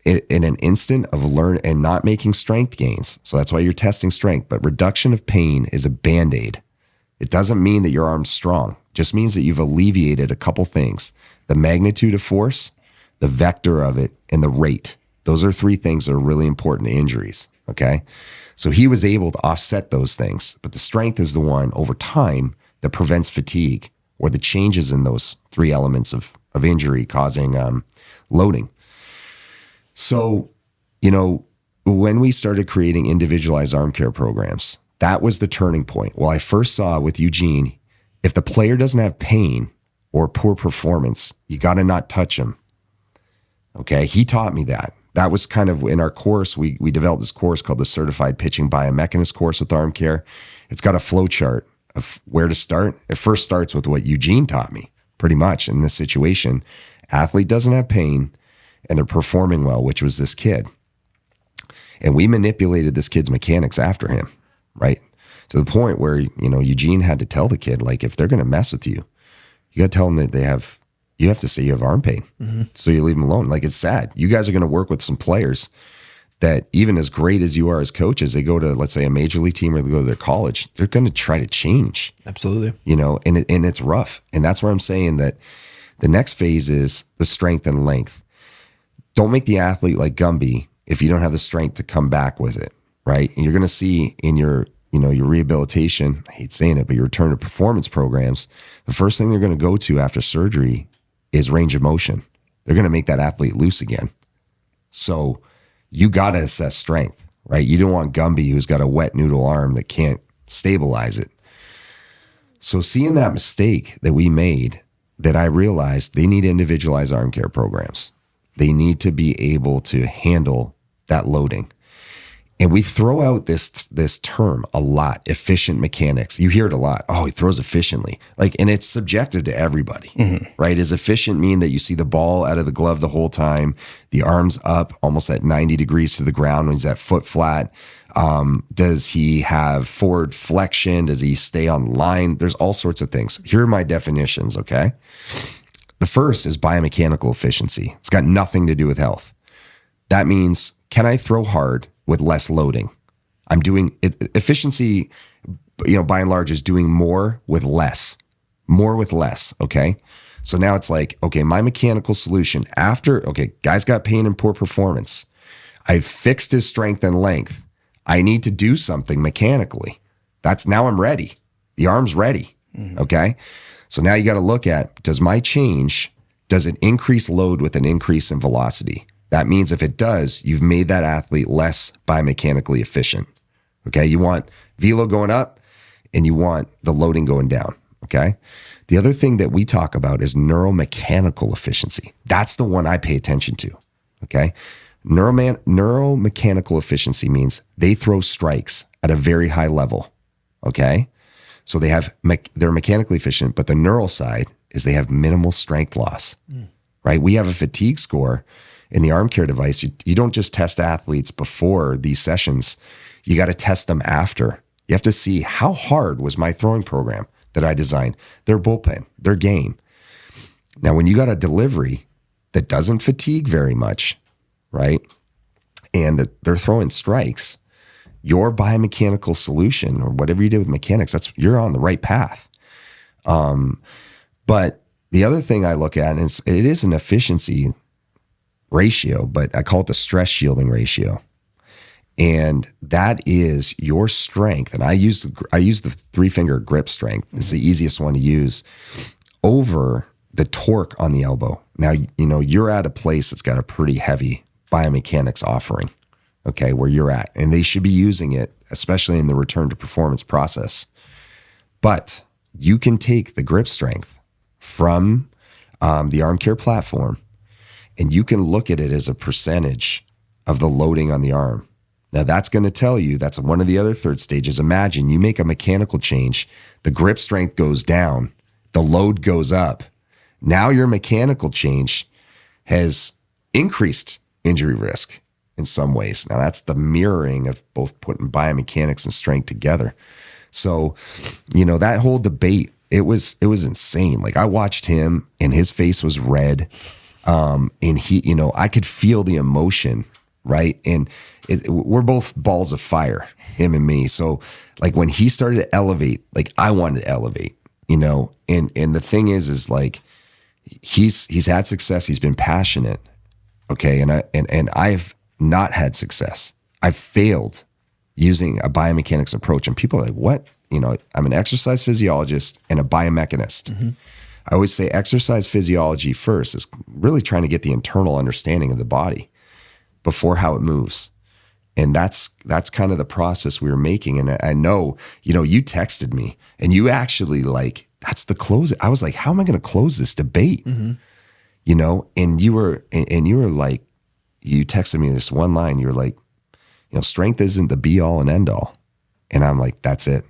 B: in an instant of learn and not making strength gains. So that's why you're testing strength. But reduction of pain is a Band-Aid. It doesn't mean that your arm's strong. It just means that you've alleviated a couple things. The magnitude of force, the vector of it, and the rate. Those are three things that are really important to injuries, okay? So he was able to offset those things. But the strength is the one over time that prevents fatigue or the changes in those three elements of injury causing loading. So, when we started creating individualized arm care programs, that was the turning point. Well, I first saw with Eugene, if the player doesn't have pain or poor performance, you got to not touch him. Okay, he taught me that. That was kind of in our course. We developed this course called the Certified Pitching Biomechanist course with ArmCare. It's got a flow chart of where to start. It first starts with what Eugene taught me, pretty much in this situation. Athlete doesn't have pain and they're performing well, which was this kid. And we manipulated this kid's mechanics after him, right? To the point where, Eugene had to tell the kid, like, if they're going to mess with you, you got to tell them that you have to say you have arm pain. Mm-hmm. So you leave them alone. Like, it's sad. You guys are going to work with some players that, even as great as you are as coaches, they go to, let's say, a major league team or they go to their college, they're going to try to change.
A: Absolutely.
B: And it's rough. And that's where I'm saying that the next phase is the strength and length. Don't make the athlete like Gumby if you don't have the strength to come back with it, right? And you're going to see in your rehabilitation, I hate saying it, but your return to performance programs, the first thing they're going to go to after surgery is range of motion. They're going to make that athlete loose again. So you got to assess strength, right? You don't want Gumby who's got a wet noodle arm that can't stabilize it. So seeing that mistake that we made, that I realized they need individualized arm care programs. They need to be able to handle that loading. And we throw out this term a lot, efficient mechanics. You hear it a lot. Oh, he throws efficiently. And it's subjective to everybody, right? Does efficient mean that you see the ball out of the glove the whole time, the arms up almost at 90 degrees to the ground when he's at foot flat? Does he have forward flexion? Does he stay on line? There's all sorts of things. Here are my definitions, okay? The first is biomechanical efficiency. It's got nothing to do with health. That means, can I throw hard with less loading? I'm doing it. Efficiency, by and large, is doing more with less. More with less, okay? So now it's like, okay, my mechanical solution guy's got pain and poor performance. I've fixed his strength and length. I need to do something mechanically. Now I'm ready. The arm's ready, okay? So now you got to look at, does it increase load with an increase in velocity? That means if it does, you've made that athlete less biomechanically efficient. Okay, you want velo going up and you want the loading going down. Okay, the other thing that we talk about is neuromechanical efficiency. That's the one I pay attention to. Okay, neuromechanical efficiency means they throw strikes at a very high level. Okay, So they're mechanically efficient, but the neural side is they have minimal strength loss, right? We have a fatigue score in the ArmCare device. You don't just test athletes before these sessions. You got to test them after. You have to see how hard was my throwing program that I designed, their bullpen, their game. Now, when you got a delivery that doesn't fatigue very much, right? And that they're throwing strikes, your biomechanical solution or whatever you did with mechanics, you're on the right path. But the other thing I look at is it is an efficiency ratio, but I call it the stress shielding ratio. And that is your strength. And I use the 3-finger grip strength. It's the easiest one to use over the torque on the elbow. Now, you're at a place that's got a pretty heavy biomechanics offering, okay, where you're at. And they should be using it, especially in the return to performance process. But you can take the grip strength from the ArmCare platform, and you can look at it as a percentage of the loading on the arm. Now, that's going to tell you, that's one of the other third stages. Imagine you make a mechanical change, the grip strength goes down, the load goes up. Now your mechanical change has increased injury risk in some ways. Now, that's the mirroring of both putting biomechanics and strength together. So, that whole debate, it was insane. Like, I watched him and his face was red. And he, I could feel the emotion, right? And we're both balls of fire, him and me. So like when he started to elevate, like I wanted to elevate, and the thing is like, he's had success. He's been passionate. Okay. And I've not had success. I've failed using a biomechanics approach, and people are like, what? I'm an exercise physiologist and a biomechanist. Mm-hmm. I always say exercise physiology first is really trying to get the internal understanding of the body before how it moves. And that's kind of the process we were making. And I know, you texted me and you actually like, that's the close. I was like, how am I going to close this debate? Mm-hmm. And you were like, you texted me this one line. You were like, strength isn't the be all and end all. And I'm like, that's it.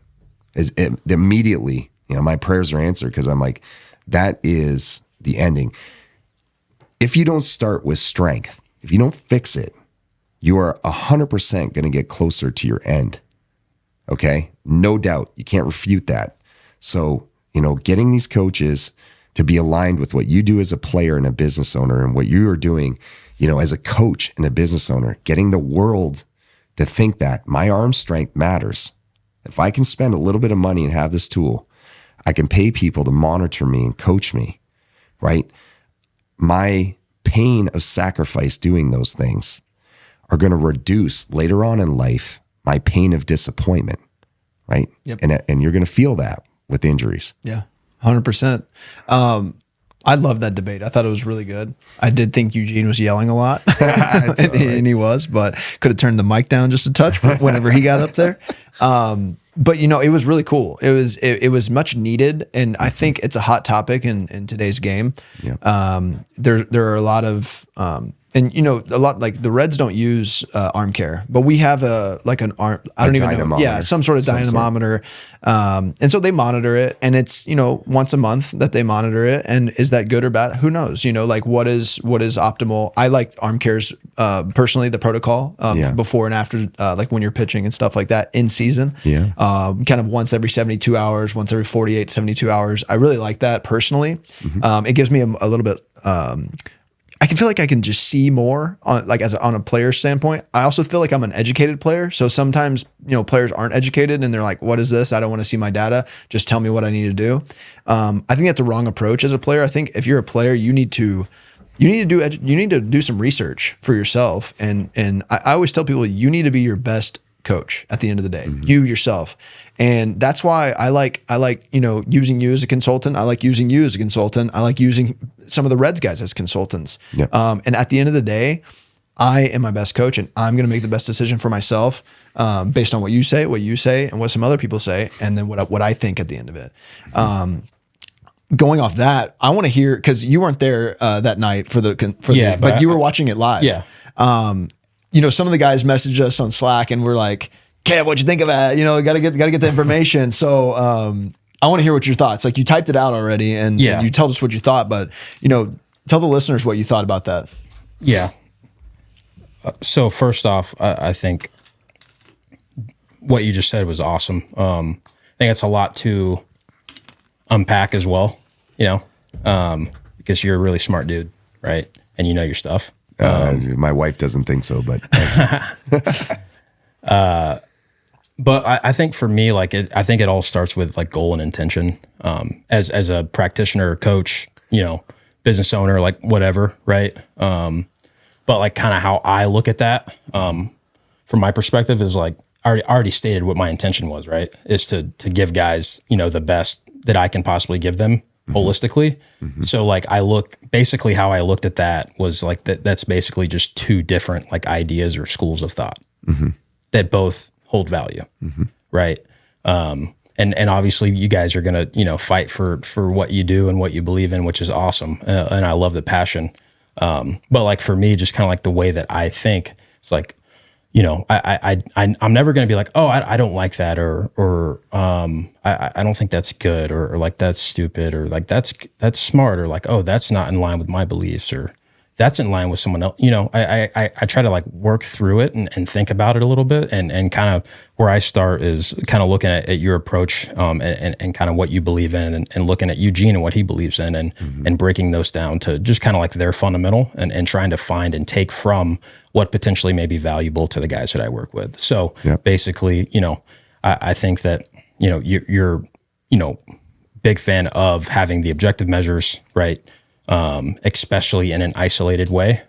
B: Immediately, my prayers are answered, because I'm like, that is the ending. If you don't start with strength, if you don't fix it, you are 100% going to get closer to your end. Okay? No doubt. You can't refute that. So, getting these coaches to be aligned with what you do as a player and a business owner, and what you are doing, as a coach and a business owner, getting the world to think that my arm strength matters. If I can spend a little bit of money and have this tool, I can pay people to monitor me and coach me, right? My pain of sacrifice doing those things are going to reduce later on in life my pain of disappointment, right? Yep. And you're going to feel that with injuries.
A: Yeah, 100%. I love that debate. I thought it was really good. I did think Eugene was yelling a lot, and he was, but could have turned the mic down just a touch whenever he got up there. But it was really cool. It was much needed, and I think it's a hot topic in today's game. Yeah. There are a lot of and a lot, like the Reds don't use ArmCare, but we have an arm. I don't even know. Yeah, some sort of dynamometer. And so they monitor it, and it's once a month that they monitor it. And is that good or bad? Who knows? Like what is optimal? I like ArmCare's personally, the protocol before and after, like when you're pitching and stuff like that in season. Yeah. Kind of once every 72 hours, once every 48, 72 hours. I really like that personally. Mm-hmm. It gives me a little bit. I can feel like I can just see more on a player standpoint. I also feel like I'm an educated player. So sometimes, players aren't educated and they're like, what is this? I don't want to see my data. Just tell me what I need to do. I think that's a wrong approach as a player. I think if you're a player, you need to do some research for yourself. And I always tell people, you need to be your best coach at the end of the day, mm-hmm. you yourself. And that's why I like using you as a consultant. I like using you as a consultant. I like using some of the Reds guys as consultants. Yep. And at the end of the day, I am my best coach, and I'm going to make the best decision for myself based on what you say, and what some other people say, and then what I think at the end of it. Mm-hmm. Going off that, I want to hear, because you weren't there that night but you were watching it live.
C: Yeah.
A: Some of the guys messaged us on Slack and we're like, Kev, what'd you think of that? You know, got to get the information. So I want to hear what your thoughts. Like, you typed it out already, and you told us what you thought, but you know, tell the listeners what you thought about that.
C: Yeah. So first off, I think what you just said was awesome. I think it's a lot to unpack as well, you know, because you're a really smart dude, right? And you know your stuff.
B: My wife doesn't think so, but
C: but I think for me, like, I think it all starts with like goal and intention. As a practitioner or coach, you know, business owner, like whatever, right? But like kind of how I look at that, from my perspective, is like I already stated what my intention was, right? Is to give guys, you know, the best that I can possibly give them holistically. So like basically how I looked at that was like that's basically just two different like ideas or schools of thought that both hold value, right? And obviously you guys are gonna, you know, fight for what you do and what you believe in, which is awesome, and I love the passion. But like for me, just kind of like the way that I think, it's like, you know, I'm never going to be like, oh, I don't like that, or I don't think that's good, or like that's stupid, or like that's smart, or like, oh, that's not in line with my beliefs, or that's in line with someone else. You know, I try to like work through it and think about it a little bit, and kind of where I start is kind of looking at your approach, and kind of what you believe in, and looking at Eugene and what he believes in, and breaking those down to just kind of like their fundamental, and trying to find and take from what potentially may be valuable to the guys that I work with. So basically, you know, I think that, you know, you're, you know, big fan of having the objective measures, right? Especially in an isolated way,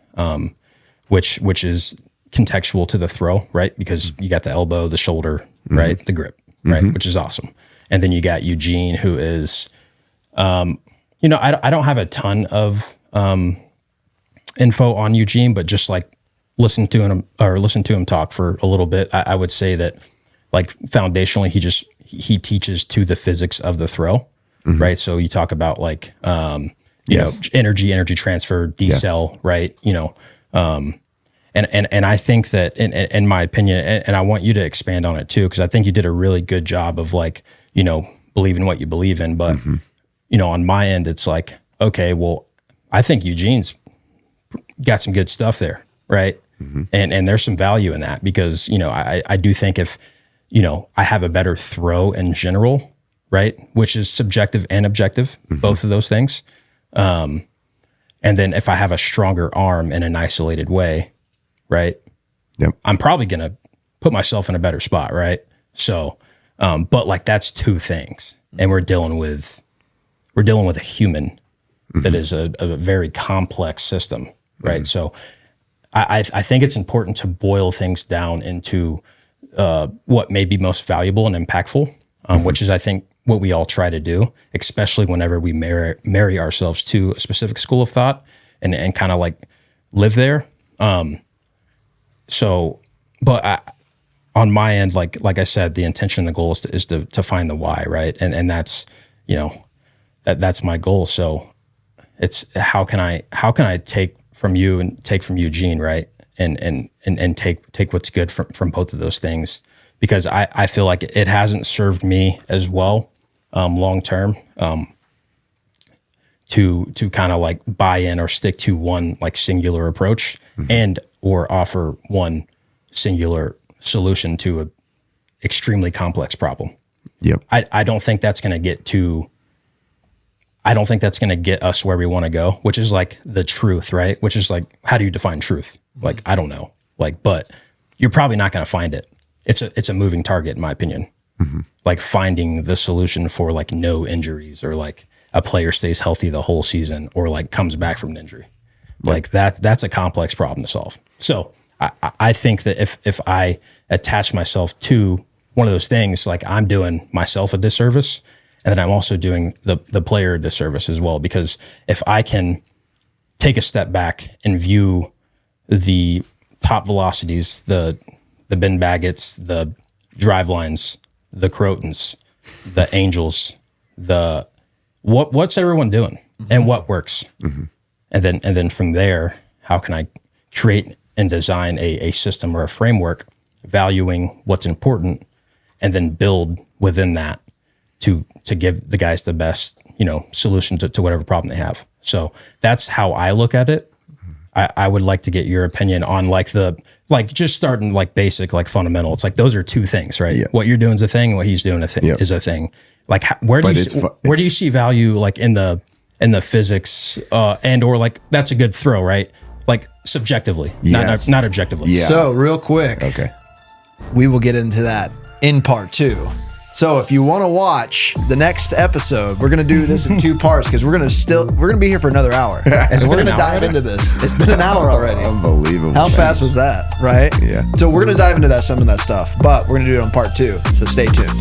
C: which is contextual to the throw, right? Because you got the elbow, the shoulder, right? The grip, right? Which is awesome. And then you got Eugene, who is, you know, I don't have a ton of info on Eugene, but just like listen to him talk for a little bit, I would say that like foundationally, he teaches to the physics of the throw, right? So you talk about like, you know, energy transfer, decel, right? You know, and I think that in my opinion, and I want you to expand on it too, because I think you did a really good job of like, you know, believing what you believe in. But, you know, on my end, it's like, okay, well, I think Eugene's got some good stuff there, right? And there's some value in that, because, you know, I do think if, you know, I have a better throw in general, right? Which is subjective and objective, both of those things. And then if I have a stronger arm in an isolated way, right? I'm probably going to put myself in a better spot, right? So, but like that's two things, and we're dealing with a human that is a very complex system, right? So I think it's important to boil things down into what may be most valuable and impactful, which is, I think, what we all try to do, especially whenever we marry ourselves to a specific school of thought and kind of like live there. So, but on my end, like I said, the intention and the goal is to find the why, right? And that's, you know, that's my goal. So it's how can I take from you and take from Eugene, right? And take what's good from both of those things, because I feel like it hasn't served me as well long term to kind of like buy in or stick to one like singular approach and or offer one singular solution to a extremely complex problem. I don't think that's going to get us where we want to go, which is like the truth, right? Which is like, how do you define truth? Like, I don't know. Like, but you're probably not going to find it. It's a moving target, in my opinion. Like finding the solution for like no injuries, or like a player stays healthy the whole season, or like comes back from an injury. Like that's a complex problem to solve. So I think that if I attach myself to one of those things, like I'm doing myself a disservice, and then I'm also doing the player a disservice as well. Because if I can take a step back and view the top velocities, the Ben Baggett's, the drive lines, the Crotins, the Angels, what's everyone doing and what works, and then from there, how can I create and design a system or a framework valuing what's important, and then build within that to give the guys the best, solution to whatever problem they have. So that's how I look at it. I would like to get your opinion on just starting like basic, like fundamental. It's like, those are two things, right? Yeah. What you're doing is a thing, and what he's doing is a thing. Like, where do you see value, like in the physics, and or like, that's a good throw, right? Like subjectively, not objectively.
A: Yeah. So real quick,
B: okay,
A: we will get into that in part 2. So if you want to watch the next episode, we're going to do this in 2 parts, because we're going to be here for another hour. And we're going to dive into this. It's been an hour already.
B: Unbelievable.
A: How fast was that, right?
B: Yeah.
A: So we're going to dive into some of that stuff, but we're going to do it on part 2. So stay tuned.